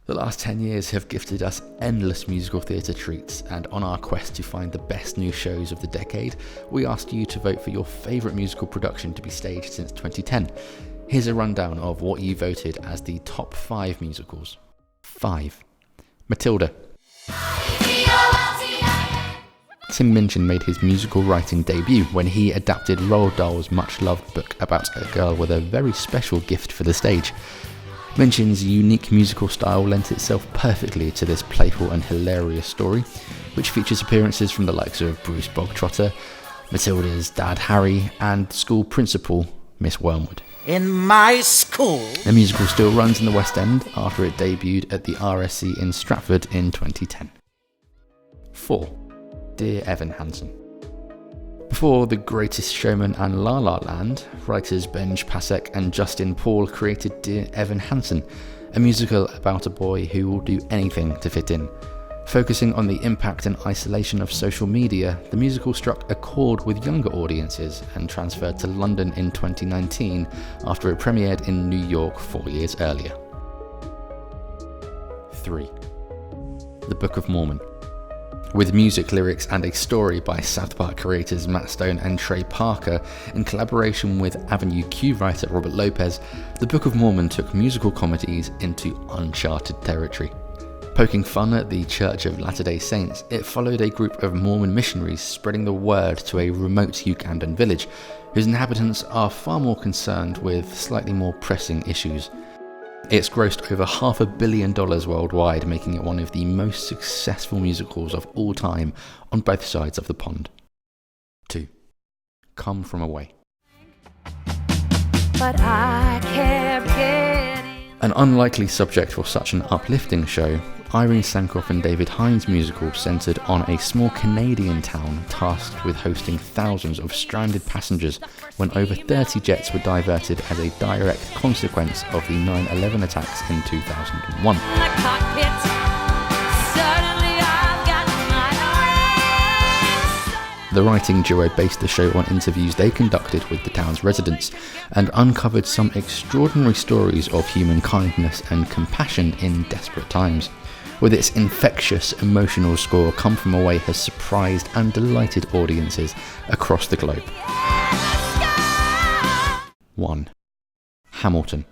The last 10 years have gifted us endless musical theatre treats, and on our quest to find the best new shows of the decade, we asked you to vote for your favourite musical production to be staged since 2010. Here's a rundown of what you voted as the top 5 musicals. 5. Matilda. Tim Minchin made his musical writing debut when he adapted Roald Dahl's much-loved book about a girl with a very special gift for the stage. Minchin's unique musical style lent itself perfectly to this playful and hilarious story, which features appearances from the likes of Bruce Bogtrotter, Matilda's dad Harry, and school principal Miss Wormwood. In my school? The musical still runs in the West End after it debuted at the RSC in Stratford in 2010. 4. Dear Evan Hansen. Before The Greatest Showman and La La Land, writers Benj Pasek and Justin Paul created Dear Evan Hansen, a musical about a boy who will do anything to fit in. Focusing on the impact and isolation of social media, the musical struck a chord with younger audiences and transferred to London in 2019 after it premiered in New York 4 years earlier. 3. The Book of Mormon. With music, lyrics and a story by South Park creators Matt Stone and Trey Parker, in collaboration with Avenue Q writer Robert Lopez, The Book of Mormon took musical comedies into uncharted territory. Poking fun at the Church of Latter-day Saints, it followed a group of Mormon missionaries spreading the word to a remote Ugandan village, whose inhabitants are far more concerned with slightly more pressing issues. It's grossed over $500 million worldwide, making it one of the most successful musicals of all time on both sides of the pond. 2. Come From Away. But I kept getting... An unlikely subject for such an uplifting show, Irene Sankoff and David Hines' musical centred on a small Canadian town tasked with hosting thousands of stranded passengers when over 30 jets were diverted as a direct consequence of the 9/11 attacks in 2001. The writing duo based the show on interviews they conducted with the town's residents and uncovered some extraordinary stories of human kindness and compassion in desperate times. With its infectious, emotional score, Come From Away has surprised and delighted audiences across the globe. 1. Hamilton.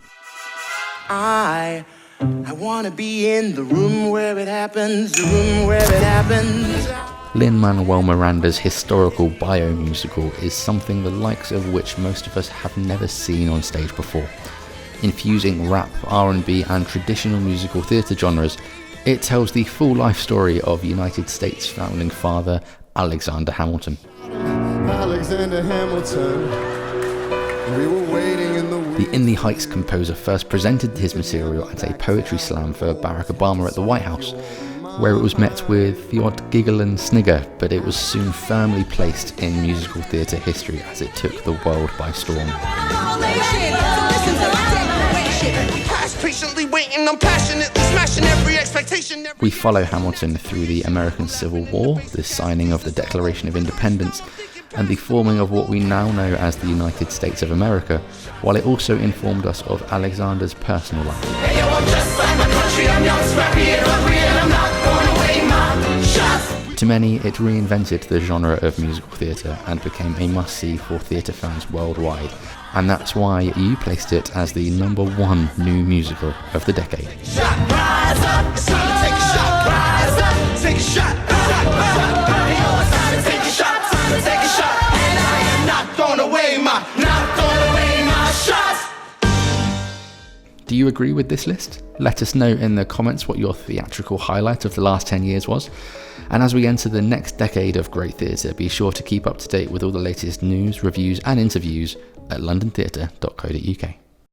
I want to be in the room where it happens, the room where it happens. Lin-Manuel Miranda's historical bio-musical is something the likes of which most of us have never seen on stage before. Infusing rap, R&B and traditional musical theatre genres, it tells the full life story of United States founding father Alexander Hamilton. Alexander Hamilton, we were waiting in the The In the Heights composer first presented his material at a poetry slam for Barack Obama at the White House, where it was met with the odd giggle and snigger, but it was soon firmly placed in musical theatre history as it took the world by storm. patiently waiting, I'm passionately smashing every expectation. We follow Hamilton through the American Civil War, the signing of the Declaration of Independence, and the forming of what we now know as the United States of America, while it also informed us of Alexander's personal life. To many, it reinvented the genre of musical theatre and became a must-see for theatre fans worldwide, and that's why you placed it as the #1 new musical of the decade. Do you agree with this list? Let us know in the comments what your theatrical highlight of the last 10 years was. And as we enter the next decade of great theatre, be sure to keep up to date with all the latest news, reviews and interviews at londontheatre.co.uk.